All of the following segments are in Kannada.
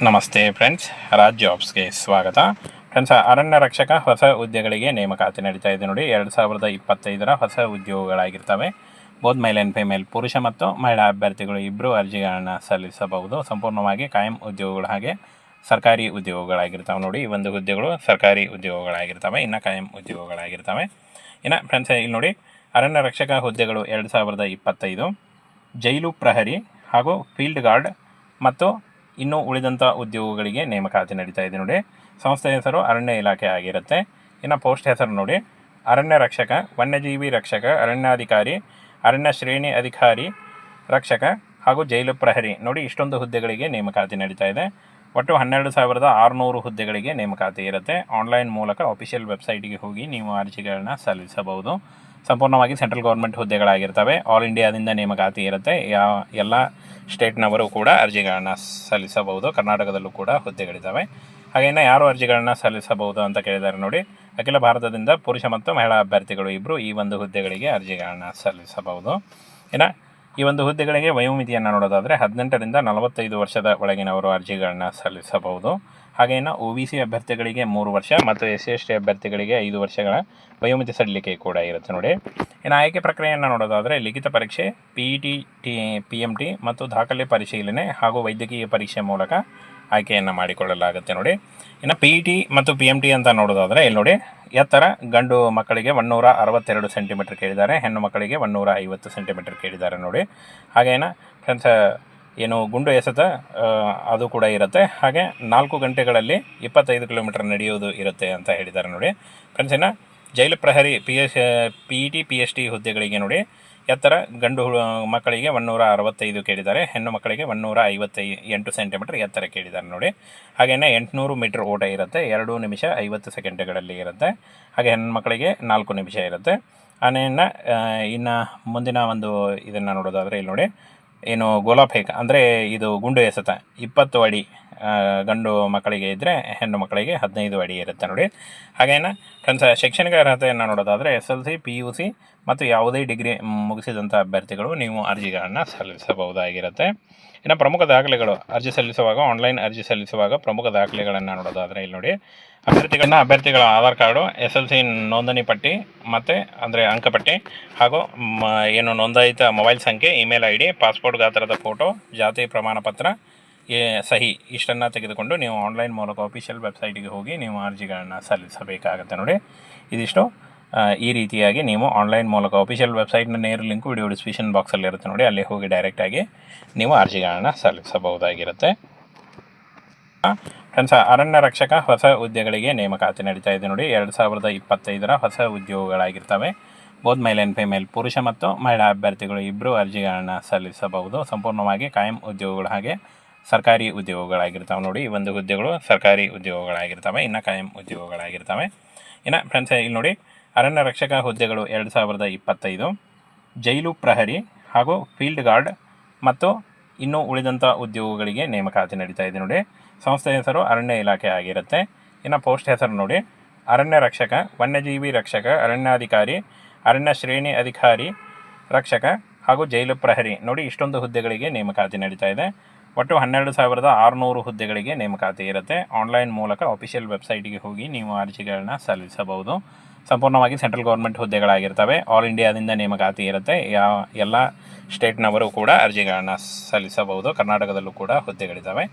ನಮಸ್ತೆ ಫ್ರೆಂಡ್ಸ್, ರಾಜ್ ಜಾಬ್ಸ್ಗೆ ಸ್ವಾಗತ. ಫ್ರೆಂಡ್ಸ್, ಅರಣ್ಯ ರಕ್ಷಕ ಹೊಸ ಹುದ್ದೆಗಳಿಗೆ ನೇಮಕಾತಿ ನಡೀತಾ ಇದೆ ನೋಡಿ. 2025 ಹೊಸ ಉದ್ಯೋಗಗಳಾಗಿರ್ತವೆ. ಬೋತ್ ಮೇಲ್ ಆ್ಯಂಡ್ ಫಿಮೇಲ್, ಪುರುಷ ಮತ್ತು ಮಹಿಳಾ ಅಭ್ಯರ್ಥಿಗಳು ಇಬ್ಬರು ಅರ್ಜಿಗಳನ್ನು ಸಲ್ಲಿಸಬಹುದು. ಸಂಪೂರ್ಣವಾಗಿ ಕಾಯಂ ಉದ್ಯೋಗಗಳು ಹಾಗೆ ಸರ್ಕಾರಿ ಉದ್ಯೋಗಗಳಾಗಿರ್ತವೆ ನೋಡಿ. ಈ ಒಂದು ಹುದ್ದೆಗಳು ಸರ್ಕಾರಿ ಉದ್ಯೋಗಗಳಾಗಿರ್ತವೆ, ಇನ್ನು ಕಾಯಂ ಉದ್ಯೋಗಗಳಾಗಿರ್ತವೆ. ಇನ್ನು ಫ್ರೆಂಡ್ಸ್, ಇಲ್ಲಿ ನೋಡಿ, ಅರಣ್ಯ ರಕ್ಷಕ ಹುದ್ದೆಗಳು 2025 ಜೈಲು ಪ್ರಹರಿ ಹಾಗೂ ಫೀಲ್ಡ್ ಗಾರ್ಡ್ ಮತ್ತು ಇನ್ನು ಉಳಿದಂಥ ಉದ್ಯೋಗಗಳಿಗೆ ನೇಮಕಾತಿ ನಡೀತಾ ಇದೆ ನೋಡಿ. ಸಂಸ್ಥೆ ಹೆಸರು ಅರಣ್ಯ ಇಲಾಖೆ ಆಗಿರುತ್ತೆ. ಇನ್ನು ಪೋಸ್ಟ್ ಹೆಸರು ನೋಡಿ, ಅರಣ್ಯ ರಕ್ಷಕ, ವನ್ಯಜೀವಿ ರಕ್ಷಕ, ಅರಣ್ಯಾಧಿಕಾರಿ, ಅರಣ್ಯ ಶ್ರೇಣಿ ಅಧಿಕಾರಿ ರಕ್ಷಕ ಹಾಗೂ ಜೈಲು ಪ್ರಹರಿ ನೋಡಿ. ಇಷ್ಟೊಂದು ಹುದ್ದೆಗಳಿಗೆ ನೇಮಕಾತಿ ನಡೀತಾ ಇದೆ. ಒಟ್ಟು 12,600 ಹುದ್ದೆಗಳಿಗೆ ನೇಮಕಾತಿ ಇರುತ್ತೆ. ಆನ್ಲೈನ್ ಮೂಲಕ ಅಫಿಷಿಯಲ್ ವೆಬ್ಸೈಟಿಗೆ ಹೋಗಿ ನೀವು ಅರ್ಜಿಗಳನ್ನ ಸಲ್ಲಿಸಬಹುದು. ಸಂಪೂರ್ಣವಾಗಿ ಸೆಂಟ್ರಲ್ ಗೌರ್ಮೆಂಟ್ ಹುದ್ದೆಗಳಾಗಿರ್ತವೆ. ಆಲ್ ಇಂಡಿಯಾದಿಂದ ನೇಮಕಾತಿ ಇರುತ್ತೆ. ಎಲ್ಲ ಸ್ಟೇಟ್ನವರು ಕೂಡ ಅರ್ಜಿಗಳನ್ನು ಸಲ್ಲಿಸಬಹುದು. ಕರ್ನಾಟಕದಲ್ಲೂ ಕೂಡ ಹುದ್ದೆಗಳಿದ್ದಾವೆ. ಹಾಗೆಯೇ ಯಾರು ಅರ್ಜಿಗಳನ್ನು ಸಲ್ಲಿಸಬಹುದು ಅಂತ ಕೇಳಿದ್ದಾರೆ ನೋಡಿ. ಅಖಿಲ ಭಾರತದಿಂದ ಪುರುಷ ಮತ್ತು ಮಹಿಳಾ ಅಭ್ಯರ್ಥಿಗಳು ಇಬ್ಬರು ಈ ಒಂದು ಹುದ್ದೆಗಳಿಗೆ ಅರ್ಜಿಗಳನ್ನು ಸಲ್ಲಿಸಬಹುದು. ಇನ್ನು ಈ ಒಂದು ಹುದ್ದೆಗಳಿಗೆ ವಯೋಮಿತಿಯನ್ನು ನೋಡೋದಾದರೆ 18ರಿಂದ 45 ವರ್ಷದ ಒಳಗಿನವರು ಅರ್ಜಿಗಳನ್ನ ಸಲ್ಲಿಸಬಹುದು. ಹಾಗೆಯೇ OBC ಅಭ್ಯರ್ಥಿಗಳಿಗೆ 3 ವರ್ಷ ಮತ್ತು SC/ST ಅಭ್ಯರ್ಥಿಗಳಿಗೆ 5 ವರ್ಷಗಳ ವಯೋಮಿತಿ ಸಡಿಲಿಕೆ ಕೂಡ ಇರುತ್ತೆ ನೋಡಿ. ಇನ್ನು ಆಯ್ಕೆ ಪ್ರಕ್ರಿಯೆಯನ್ನು ನೋಡೋದಾದರೆ ಲಿಖಿತ ಪರೀಕ್ಷೆ, PET, PMT ಮತ್ತು ದಾಖಲೆ ಪರಿಶೀಲನೆ ಹಾಗೂ ವೈದ್ಯಕೀಯ ಪರೀಕ್ಷೆ ಮೂಲಕ ಆಯ್ಕೆಯನ್ನು ಮಾಡಿಕೊಳ್ಳಲಾಗುತ್ತೆ ನೋಡಿ. ಇನ್ನು PET ಮತ್ತು PMT ಅಂತ ನೋಡೋದಾದರೆ ಇಲ್ಲಿ ನೋಡಿ, ಎತ್ತರ ಗಂಡು ಮಕ್ಕಳಿಗೆ 162 ಸೆಂಟಿಮೀಟರ್ ಕೇಳಿದ್ದಾರೆ, ಹೆಣ್ಣು ಮಕ್ಕಳಿಗೆ 150 ಸೆಂಟಿಮೀಟರ್ ಕೇಳಿದ್ದಾರೆ ನೋಡಿ. ಹಾಗೇನ ಫ್ರೆಂಡ್ಸ್, ಏನು ಗುಂಡು ಎಸೆತ ಅದು ಕೂಡ ಇರುತ್ತೆ. ಹಾಗೆ 4 ಗಂಟೆಗಳಲ್ಲಿ 25 ಕಿಲೋಮೀಟರ್ ನಡೆಯೋದು ಇರುತ್ತೆ ಅಂತ ಹೇಳಿದ್ದಾರೆ ನೋಡಿ. ಫ್ರೆಂಡ್ಸ್, ಇನ್ನು ಜೈಲು ಪ್ರಹರಿ PET PST ಹುದ್ದೆಗಳಿಗೆ ನೋಡಿ, ಎತ್ತರ ಗಂಡು ಮಕ್ಕಳಿಗೆ 165 ಕೇಳಿದ್ದಾರೆ, ಹೆಣ್ಣು ಮಕ್ಕಳಿಗೆ 158 ಸೆಂಟಿಮೀಟರ್ ಎತ್ತರ ಕೇಳಿದ್ದಾರೆ ನೋಡಿ. ಹಾಗೆಯೇ 800 ಮೀಟರ್ ಓಟ ಇರುತ್ತೆ, 2 ನಿಮಿಷ 50 ಸೆಕೆಂಡ್ಗಳಲ್ಲಿ ಇರುತ್ತೆ. ಹಾಗೆ ಹೆಣ್ಣು ಮಕ್ಕಳಿಗೆ 4 ನಿಮಿಷ ಇರುತ್ತೆ. ಇನ್ನು ಮುಂದಿನ ಒಂದು ಇದನ್ನು ನೋಡೋದಾದರೆ ಇಲ್ಲಿ ನೋಡಿ, ಏನು ಗೋಲಾಫೇಕ್ ಅಂದರೆ ಇದು ಗುಂಡು ಎಸೆತ 20 ಅಡಿ ಗಂಡು ಮಕ್ಕಳಿಗೆ ಇದ್ದರೆ, ಹೆಣ್ಣು ಮಕ್ಕಳಿಗೆ 15 ಅಡಿ ಇರುತ್ತೆ ನೋಡಿ. ಹಾಗೇನ ಫ್ರೆಂಡ್ಸ್, ಶೈಕ್ಷಣಿಕ ಅರ್ಹತೆಯನ್ನು ನೋಡೋದಾದರೆ SLC, PUC ಮತ್ತು ಯಾವುದೇ ಡಿಗ್ರಿ ಮುಗಿಸಿದಂಥ ಅಭ್ಯರ್ಥಿಗಳು ನೀವು ಅರ್ಜಿಗಳನ್ನು ಸಲ್ಲಿಸಬಹುದಾಗಿರುತ್ತೆ. ಇನ್ನು ಪ್ರಮುಖ ದಾಖಲೆಗಳು ಅರ್ಜಿ ಸಲ್ಲಿಸುವಾಗ, ಆನ್ಲೈನ್ ಅರ್ಜಿ ಸಲ್ಲಿಸುವಾಗ ಪ್ರಮುಖ ದಾಖಲೆಗಳನ್ನು ನೋಡೋದಾದರೆ ಇಲ್ಲಿ ನೋಡಿ, ಅಭ್ಯರ್ಥಿಗಳ ಆಧಾರ್ ಕಾರ್ಡು, SLC ನೋಂದಣಿ ಪಟ್ಟಿ ಮತ್ತು ಅಂದರೆ ಅಂಕಪಟ್ಟಿ ಹಾಗೂ ಏನು ನೋಂದಾಯಿತ ಮೊಬೈಲ್ ಸಂಖ್ಯೆ, ಇಮೇಲ್ ID, ಪಾಸ್ಪೋರ್ಟ್ ಗಾತ್ರದ ಫೋಟೋ, ಜಾತಿ ಪ್ರಮಾಣ ಪತ್ರ, ಸಹಿ ಇಷ್ಟನ್ನು ತೆಗೆದುಕೊಂಡು ನೀವು ಆನ್ಲೈನ್ ಮೂಲಕ ಅಫಿಷಿಯಲ್ ವೆಬ್ಸೈಟಿಗೆ ಹೋಗಿ ನೀವು ಅರ್ಜಿಗಳನ್ನು ಸಲ್ಲಿಸಬೇಕಾಗುತ್ತೆ ನೋಡಿ. ಇದಿಷ್ಟು ಈ ರೀತಿಯಾಗಿ ನೀವು ಆನ್ಲೈನ್ ಮೂಲಕ ಅಫಿಷಿಯಲ್ ವೆಬ್ಸೈಟ್ನ ನೇರ ಲಿಂಕು ವಿಡಿಯೋ ಡಿಸ್ಕ್ರಿಪ್ಷನ್ ಬಾಕ್ಸಲ್ಲಿ ಇರುತ್ತೆ ನೋಡಿ, ಅಲ್ಲಿ ಹೋಗಿ ಡೈರೆಕ್ಟಾಗಿ ನೀವು ಅರ್ಜಿಗಳನ್ನು ಸಲ್ಲಿಸಬಹುದಾಗಿರುತ್ತೆ. ಫ್ರೆಂಡ್ಸ್, ಅರಣ್ಯ ರಕ್ಷಕ ಹೊಸ ಹುದ್ದೆಗಳಿಗೆ ನೇಮಕಾತಿ ನಡೀತಾ ಇದೆ ನೋಡಿ. 2025 ಹೊಸ ಉದ್ಯೋಗಗಳಾಗಿರ್ತವೆ. ಬೋತ್ ಮೇಲ್ ಆ್ಯಂಡ್ ಫಿಮೇಲ್, ಪುರುಷ ಮತ್ತು ಮಹಿಳಾ ಅಭ್ಯರ್ಥಿಗಳು ಇಬ್ಬರು ಅರ್ಜಿಗಳನ್ನು ಸಲ್ಲಿಸಬಹುದು. ಸಂಪೂರ್ಣವಾಗಿ ಕಾಯಂ ಉದ್ಯೋಗಗಳು ಹಾಗೆ ಸರ್ಕಾರಿ ಉದ್ಯೋಗಗಳಾಗಿರ್ತವೆ ನೋಡಿ. ಈ ಒಂದು ಹುದ್ದೆಗಳು ಸರ್ಕಾರಿ ಉದ್ಯೋಗಗಳಾಗಿರ್ತವೆ, ಇನ್ನು ಕಾಯಂ ಉದ್ಯೋಗಗಳಾಗಿರ್ತವೆ. ಇನ್ನು ಫ್ರೆಂಡ್ಸ್, ಇಲ್ಲಿ ನೋಡಿ, ಅರಣ್ಯ ರಕ್ಷಕ ಹುದ್ದೆಗಳು 2025 ಜೈಲು ಪ್ರಹರಿ ಹಾಗೂ ಫೀಲ್ಡ್ ಗಾರ್ಡ್ ಮತ್ತು ಇನ್ನು ಉಳಿದಂಥ ಉದ್ಯೋಗಗಳಿಗೆ ನೇಮಕಾತಿ ನಡೀತಾ ಇದೆ ನೋಡಿ. ಸಂಸ್ಥೆ ಹೆಸರು ಅರಣ್ಯ ಇಲಾಖೆ ಆಗಿರುತ್ತೆ. ಇನ್ನು ಪೋಸ್ಟ್ ಹೆಸರು ನೋಡಿ, ಅರಣ್ಯ ರಕ್ಷಕ, ವನ್ಯಜೀವಿ ರಕ್ಷಕ, ಅರಣ್ಯಾಧಿಕಾರಿ, ಅರಣ್ಯ ಶ್ರೇಣಿ ಅಧಿಕಾರಿ ರಕ್ಷಕ ಹಾಗೂ ಜೈಲು ಪ್ರಹರಿ ನೋಡಿ. ಇಷ್ಟೊಂದು ಹುದ್ದೆಗಳಿಗೆ ನೇಮಕಾತಿ ನಡೀತಾ ಇದೆ. ಒಟ್ಟು 12,600 ಹುದ್ದೆಗಳಿಗೆ ನೇಮಕಾತಿ ಇರುತ್ತೆ. ಆನ್ಲೈನ್ ಮೂಲಕ ಅಫಿಷಿಯಲ್ ವೆಬ್ಸೈಟಿಗೆ ಹೋಗಿ ನೀವು ಅರ್ಜಿಗಳನ್ನ ಸಲ್ಲಿಸಬಹುದು. ಸಂಪೂರ್ಣವಾಗಿ ಸೆಂಟ್ರಲ್ ಗೌರ್ಮೆಂಟ್ ಹುದ್ದೆಗಳಾಗಿರ್ತವೆ. ಆಲ್ ಇಂಡಿಯಾದಿಂದ ನೇಮಕಾತಿ ಇರುತ್ತೆ. ಎಲ್ಲ ಸ್ಟೇಟ್ನವರು ಕೂಡ ಅರ್ಜಿಗಳನ್ನು ಸಲ್ಲಿಸಬಹುದು. ಕರ್ನಾಟಕದಲ್ಲೂ ಕೂಡ ಹುದ್ದೆಗಳಿದ್ದಾವೆ.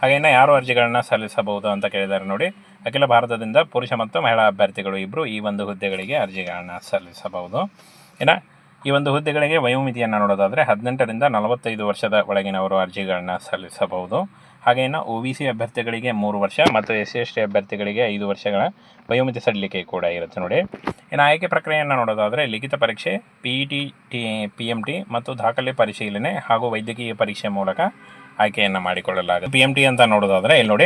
ಹಾಗೆಯೇ ಯಾರು ಅರ್ಜಿಗಳನ್ನು ಸಲ್ಲಿಸಬಹುದು ಅಂತ ಕೇಳಿದ್ದಾರೆ ನೋಡಿ. ಅಖಿಲ ಭಾರತದಿಂದ ಪುರುಷ ಮತ್ತು ಮಹಿಳಾ ಅಭ್ಯರ್ಥಿಗಳು ಇಬ್ಬರು ಈ ಒಂದು ಹುದ್ದೆಗಳಿಗೆ ಅರ್ಜಿಗಳನ್ನು ಸಲ್ಲಿಸಬಹುದು. ಇನ್ನು ಈ ಒಂದು ಹುದ್ದೆಗಳಿಗೆ ವಯೋಮಿತಿಯನ್ನು ನೋಡೋದಾದರೆ 18ರಿಂದ 45 ವರ್ಷದ ಒಳಗಿನವರು ಅರ್ಜಿಗಳನ್ನ ಸಲ್ಲಿಸಬಹುದು. ಹಾಗೆಯೇ OBC ಅಭ್ಯರ್ಥಿಗಳಿಗೆ 3 ವರ್ಷ ಮತ್ತು SC/ST ಅಭ್ಯರ್ಥಿಗಳಿಗೆ 5 ವರ್ಷಗಳ ವಯೋಮಿತಿ ಸಡಿಲಿಕೆ ಕೂಡ ಇರುತ್ತೆ ನೋಡಿ. ಇನ್ನು ಆಯ್ಕೆ ಪ್ರಕ್ರಿಯೆಯನ್ನು ನೋಡೋದಾದರೆ ಲಿಖಿತ ಪರೀಕ್ಷೆ, PET, PMT ಮತ್ತು ದಾಖಲೆ ಪರಿಶೀಲನೆ ಹಾಗೂ ವೈದ್ಯಕೀಯ ಪರೀಕ್ಷೆ ಮೂಲಕ ಆಯ್ಕೆಯನ್ನು ಮಾಡಿಕೊಳ್ಳಲಾಗುತ್ತೆ. PMT ಅಂತ ನೋಡೋದಾದರೆ ಇಲ್ಲಿ ನೋಡಿ,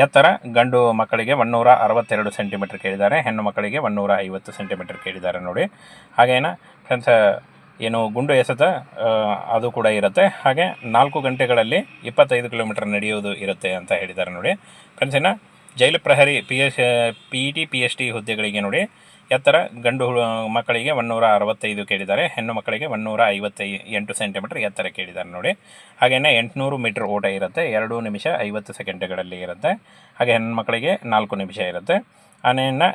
ಎತ್ತರ ಗಂಡು ಮಕ್ಕಳಿಗೆ 162 ಸೆಂಟಿಮೀಟರ್ ಕೇಳಿದ್ದಾರೆ, ಹೆಣ್ಣು ಮಕ್ಕಳಿಗೆ 150 ಸೆಂಟಿಮೀಟರ್ ಕೇಳಿದ್ದಾರೆ ನೋಡಿ. ಹಾಗೇನ ಫ್ರೆಂಡ್ಸ್, ಏನು ಗುಂಡು ಎಸೆತ ಅದು ಕೂಡ ಇರುತ್ತೆ. ಹಾಗೆ 4 ಗಂಟೆಗಳಲ್ಲಿ 25 ಕಿಲೋಮೀಟರ್ ನಡೆಯೋದು ಇರುತ್ತೆ ಅಂತ ಹೇಳಿದ್ದಾರೆ ನೋಡಿ. ಫ್ರೆಂಡ್ಸ್, ಇನ್ನು ಜೈಲು ಪ್ರಹರಿ PET PST ಹುದ್ದೆಗಳಿಗೆ ನೋಡಿ, ಎತ್ತರ ಗಂಡು ಮಕ್ಕಳಿಗೆ 165 ಕೇಳಿದ್ದಾರೆ, ಹೆಣ್ಣು ಮಕ್ಕಳಿಗೆ 158 ಸೆಂಟಿಮೀಟರ್ ಎತ್ತರ ಕೇಳಿದ್ದಾರೆ ನೋಡಿ. ಹಾಗೆಯೇ 800 ಮೀಟರ್ ಓಟ ಇರುತ್ತೆ, 2 ನಿಮಿಷ 50 ಸೆಕೆಂಡ್ಗಳಲ್ಲಿ ಇರುತ್ತೆ. ಹಾಗೆ ಹೆಣ್ಣು ಮಕ್ಕಳಿಗೆ 4 ನಿಮಿಷ ಇರುತ್ತೆ. ಆಮೇಲೆ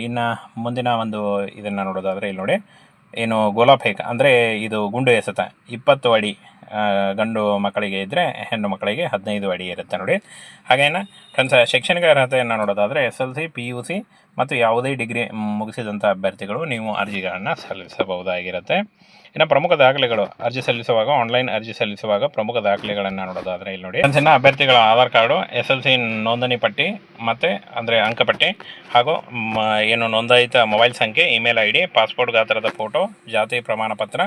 ಇನ್ನು ಮುಂದಿನ ಒಂದು ಇದನ್ನು ನೋಡೋದಾದರೆ ಇಲ್ಲಿ ನೋಡಿ, ಏನು ಗೋಲಾಫೇಕ್ ಅಂದರೆ ಇದು ಗುಂಡು ಎಸೆತ 20 ಅಡಿ ಗಂಡು ಮಕ್ಕಳಿಗೆ ಇದ್ದರೆ ಹೆಣ್ಣು ಮಕ್ಕಳಿಗೆ 15 ಅಡಿ ಇರುತ್ತೆ ನೋಡಿ. ಹಾಗೇನ ಫ್ರೆಂಡ್ಸ್, ಶೈಕ್ಷಣಿಕ ಅರ್ಹತೆಯನ್ನು ನೋಡೋದಾದರೆ SLC PUC ಮತ್ತು ಯಾವುದೇ ಡಿಗ್ರಿ ಮುಗಿಸಿದಂಥ ಅಭ್ಯರ್ಥಿಗಳು ನೀವು ಅರ್ಜಿಗಳನ್ನು ಸಲ್ಲಿಸಬಹುದಾಗಿರುತ್ತೆ. ಇನ್ನು ಪ್ರಮುಖ ದಾಖಲೆಗಳು ಅರ್ಜಿ ಸಲ್ಲಿಸುವಾಗ, ಆನ್ಲೈನ್ ಅರ್ಜಿ ಸಲ್ಲಿಸುವಾಗ ಪ್ರಮುಖ ದಾಖಲೆಗಳನ್ನು ನೋಡೋದಾದರೆ ಇಲ್ಲಿ ನೋಡಿ, ಫ್ರೆಂಡ್ಸ್, ಅಭ್ಯರ್ಥಿಗಳ ಆಧಾರ್ ಕಾರ್ಡು, SLC ನೋಂದಣಿ ಪಟ್ಟಿ ಮತ್ತು ಅಂದರೆ ಅಂಕಪಟ್ಟಿ ಹಾಗೂ ಏನು ನೋಂದಾಯಿತ ಮೊಬೈಲ್ ಸಂಖ್ಯೆ, ಇಮೇಲ್ ID, ಪಾಸ್ಪೋರ್ಟ್ ಗಾತ್ರದ ಫೋಟೋ, ಜಾತಿ ಪ್ರಮಾಣ ಪತ್ರ,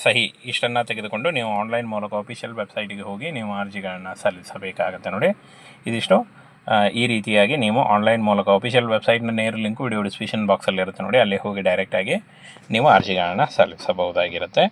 ಸಹಿ ಇಷ್ಟನ್ನು ತೆಗೆದುಕೊಂಡು ನೀವು ಆನ್ಲೈನ್ ಮೂಲಕ ಅಫಿಷಿಯಲ್ ವೆಬ್ಸೈಟಿಗೆ ಹೋಗಿ ನೀವು ಅರ್ಜಿಗಳನ್ನು ಸಲ್ಲಿಸಬೇಕಾಗುತ್ತೆ ನೋಡಿ. ಇದಿಷ್ಟು ಈ ರೀತಿಯಾಗಿ ನೀವು ಆನ್ಲೈನ್ ಮೂಲಕ ಅಫಿಷಿಯಲ್ ವೆಬ್ಸೈಟ್ನ ನೇರ ಲಿಂಕು ವಿಡಿಯೋ ಡಿಸ್ಕ್ರಿಪ್ಷನ್ ಬಾಕ್ಸಲ್ಲಿ ಇರುತ್ತೆ ನೋಡಿ, ಅಲ್ಲಿ ಹೋಗಿ ಡೈರೆಕ್ಟಾಗಿ ನೀವು ಅರ್ಜಿಗಳನ್ನು ಸಲ್ಲಿಸಬಹುದಾಗಿರುತ್ತೆ.